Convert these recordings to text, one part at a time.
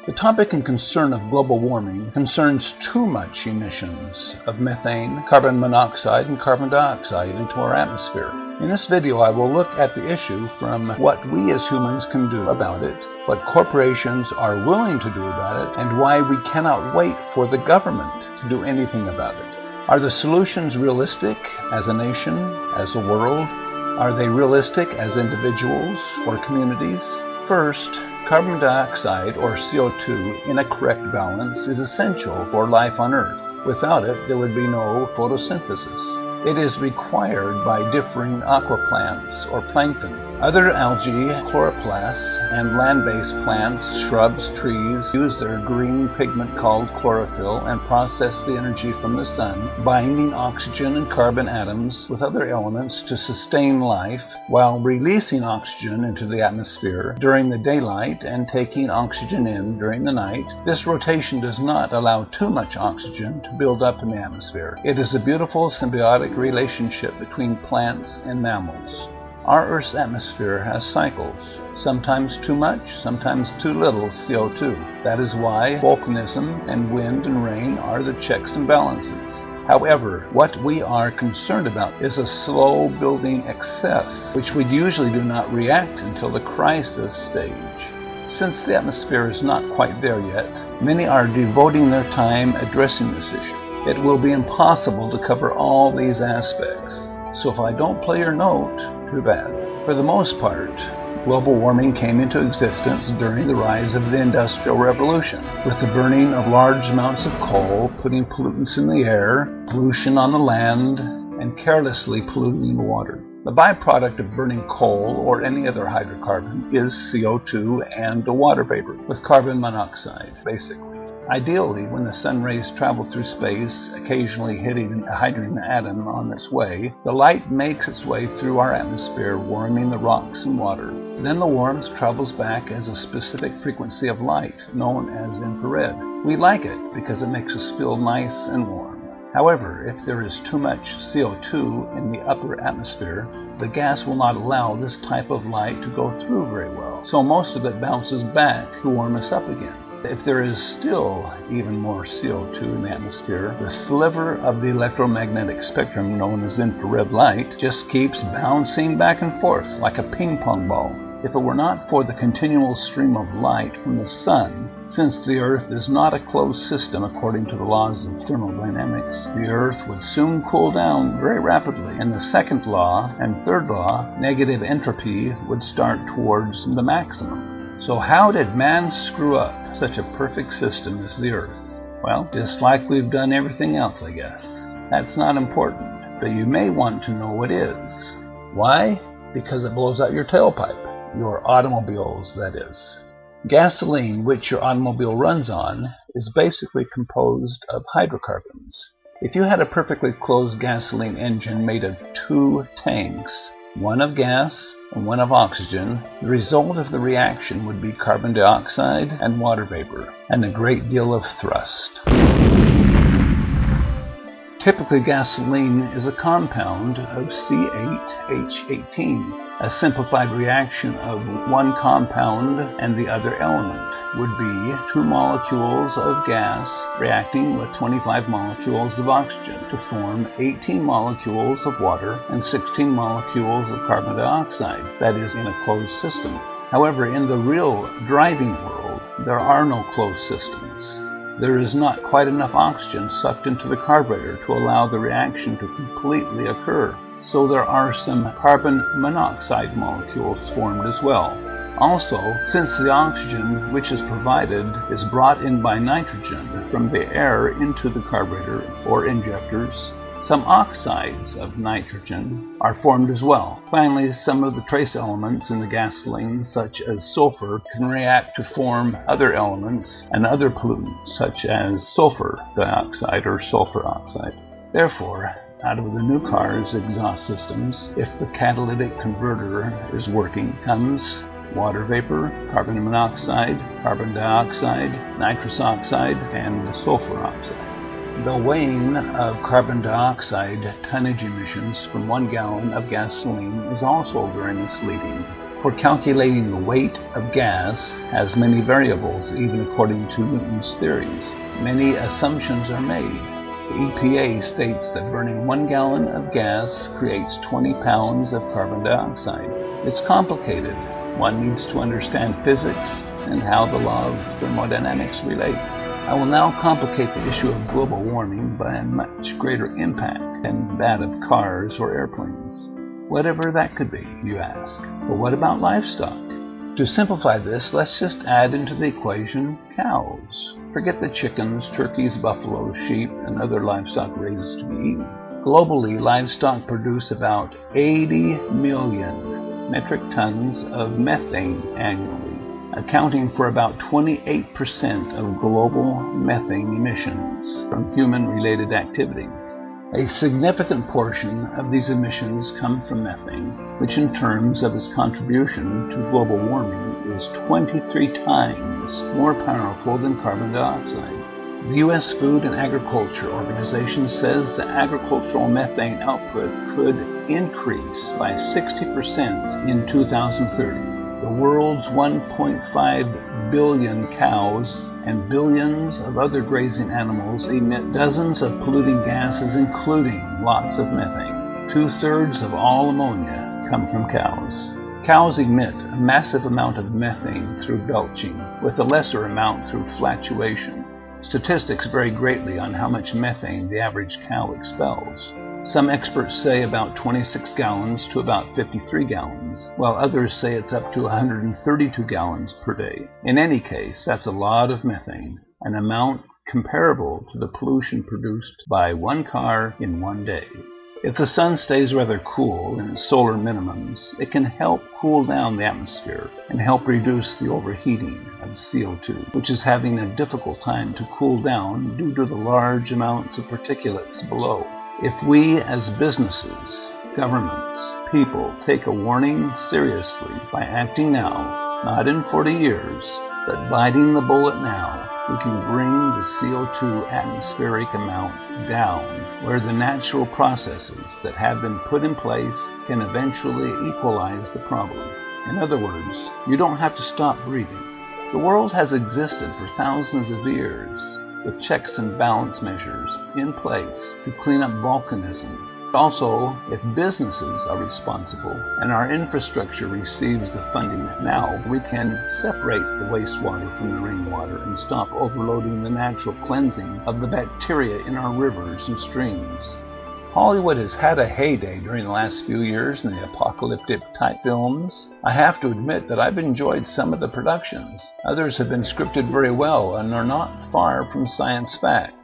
The topic and concern of global warming concerns too much emissions of methane, carbon monoxide, and carbon dioxide into our atmosphere. In this video, I will look at the issue from what we as humans can do about it, what corporations are willing to do about it, and why we cannot wait for the government to do anything about it. Are the solutions realistic as a nation, as a world? Are they realistic as individuals or communities? First, carbon dioxide, or CO2, in a correct balance is essential for life on Earth. Without it, there would be no photosynthesis. It is required by differing aquaplants or plankton. Other algae, chloroplasts, and land-based plants, shrubs, trees use their green pigment called chlorophyll and process the energy from the sun, binding oxygen and carbon atoms with other elements to sustain life while releasing oxygen into the atmosphere during the daylight and taking oxygen in during the night. This rotation does not allow too much oxygen to build up in the atmosphere. It is a beautiful symbiotic relationship between plants and mammals. Our Earth's atmosphere has cycles, sometimes too much, sometimes too little CO2. That is why volcanism and wind and rain are the checks and balances. However, what we are concerned about is a slow building excess, which we usually do not react until the crisis stage. Since the atmosphere is not quite there yet, many are devoting their time addressing this issue. It will be impossible to cover all these aspects. So if I don't play your note, too bad. For the most part, global warming came into existence during the rise of the Industrial Revolution, with the burning of large amounts of coal, putting pollutants in the air, pollution on the land, and carelessly polluting the water. The byproduct of burning coal or any other hydrocarbon is CO2 and water vapor with carbon monoxide, basically. Ideally, when the sun rays travel through space, occasionally hitting a hydrogen atom on its way, the light makes its way through our atmosphere, warming the rocks and water. Then the warmth travels back as a specific frequency of light, known as infrared. We like it because it makes us feel nice and warm. However, if there is too much CO2 in the upper atmosphere, the gas will not allow this type of light to go through very well, so most of it bounces back to warm us up again. If there is still even more CO2 in the atmosphere, the sliver of the electromagnetic spectrum known as infrared light just keeps bouncing back and forth like a ping pong ball. If it were not for the continual stream of light from the sun, since the Earth is not a closed system according to the laws of thermodynamics, the Earth would soon cool down very rapidly, and the second law and third law, negative entropy, would start towards the maximum. So how did man screw up such a perfect system as the Earth? Well, just like we've done everything else, I guess. That's not important, but you may want to know what is. Why? Because it blows out your tailpipe. Your automobiles, that is. Gasoline, which your automobile runs on, is basically composed of hydrocarbons. If you had a perfectly closed gasoline engine made of two tanks, one of gas and one of oxygen, the result of the reaction would be carbon dioxide and water vapor, and a great deal of thrust. Typically, gasoline is a compound of C8H18. A simplified reaction of one compound and the other element would be 2 molecules of gas reacting with 25 molecules of oxygen to form 18 molecules of water and 16 molecules of carbon dioxide, that is, in a closed system. However, in the real driving world, there are no closed systems. There is not quite enough oxygen sucked into the carburetor to allow the reaction to completely occur. So there are some carbon monoxide molecules formed as well. Also, since the oxygen which is provided is brought in by nitrogen from the air into the carburetor or injectors, some oxides of nitrogen are formed as well. Finally, some of the trace elements in the gasoline, such as sulfur, can react to form other elements and other pollutants, such as sulfur dioxide or sulfur oxide. Therefore, out of the new car's exhaust systems, if the catalytic converter is working, comes water vapor, carbon monoxide, carbon dioxide, nitrous oxide, and sulfur oxide. The weighing of carbon dioxide tonnage emissions from 1 gallon of gasoline is also very misleading. for calculating the weight of gas has many variables, even according to Newton's theories. Many assumptions are made. The EPA states that burning 1 gallon of gas creates 20 pounds of carbon dioxide. It's complicated. One needs to understand physics and how the law of thermodynamics relate. I will now complicate the issue of global warming by a much greater impact than that of cars or airplanes. Whatever that could be, you ask. But what about livestock? To simplify this, let's just add into the equation cows. Forget the chickens, turkeys, buffaloes, sheep, and other livestock raised to be eaten. Globally, livestock produce about 80 million metric tons of methane annually, accounting for about 28% of global methane emissions from human-related activities. A significant portion of these emissions come from methane, which in terms of its contribution to global warming is 23 times more powerful than carbon dioxide. The U.S. Food and Agriculture Organization says that agricultural methane output could increase by 60% in 2030. The world's 1.5 billion cows and billions of other grazing animals emit dozens of polluting gases, including lots of methane. 2/3 of all ammonia come from cows. Cows emit a massive amount of methane through belching, with a lesser amount through flatulation. Statistics vary greatly on how much methane the average cow expels. Some experts say about 26 gallons to about 53 gallons, while others say it's up to 132 gallons per day. In any case, that's a lot of methane, an amount comparable to the pollution produced by one car in one day. If the sun stays rather cool in its solar minimums, it can help cool down the atmosphere and help reduce the overheating of CO2, which is having a difficult time to cool down due to the large amounts of particulates below. If we as businesses, governments, people take a warning seriously by acting now, not in 40 years, but biting the bullet now, we can bring the CO2 atmospheric amount down, where the natural processes that have been put in place can eventually equalize the problem. In other words, you don't have to stop breathing. The world has existed for thousands of years, with checks and balance measures in place to clean up volcanism. Also, if businesses are responsible and our infrastructure receives the funding now, we can separate the wastewater from the rainwater and stop overloading the natural cleansing of the bacteria in our rivers and streams. Hollywood has had a heyday during the last few years in the apocalyptic type films. I have to admit that I've enjoyed some of the productions. Others have been scripted very well and are not far from science fact.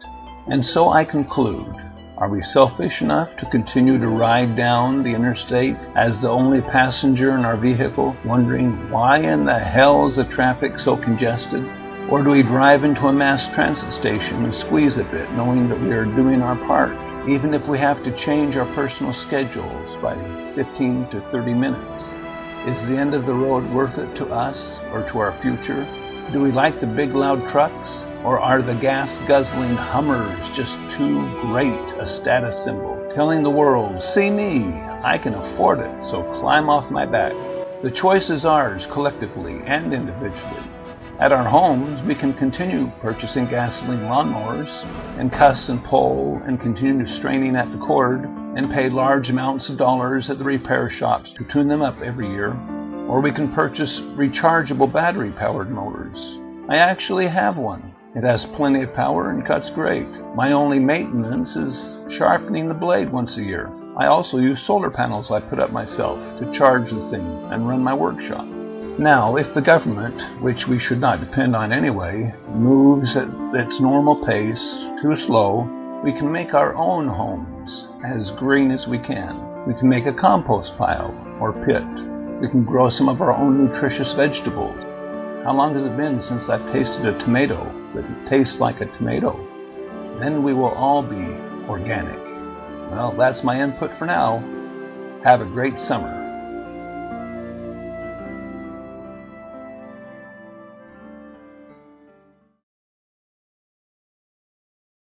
And so I conclude, are we selfish enough to continue to ride down the interstate as the only passenger in our vehicle, wondering why in the hell is the traffic so congested? Or do we drive into a mass transit station and squeeze a bit, knowing that we are doing our part, even if we have to change our personal schedules by 15 to 30 minutes? Is the end of the road worth it to us or to our future? Do we like the big loud trucks? Or are the gas-guzzling Hummers just too great a status symbol, telling the world, see me, I can afford it, so climb off my back? The choice is ours, collectively and individually. At our homes, we can continue purchasing gasoline lawnmowers and cuss and pull and continue straining at the cord and pay large amounts of dollars at the repair shops to tune them up every year. Or we can purchase rechargeable battery-powered mowers. I actually have one. It has plenty of power and cuts great. My only maintenance is sharpening the blade once a year. I also use solar panels I put up myself to charge the thing and run my workshop. Now, if the government, which we should not depend on anyway, moves at its normal pace, too slow, we can make our own homes as green as we can. We can make a compost pile or pit. We can grow some of our own nutritious vegetables. How long has it been since I've tasted a tomato that tastes like a tomato? Then we will all be organic. Well, that's my input for now. Have a great summer.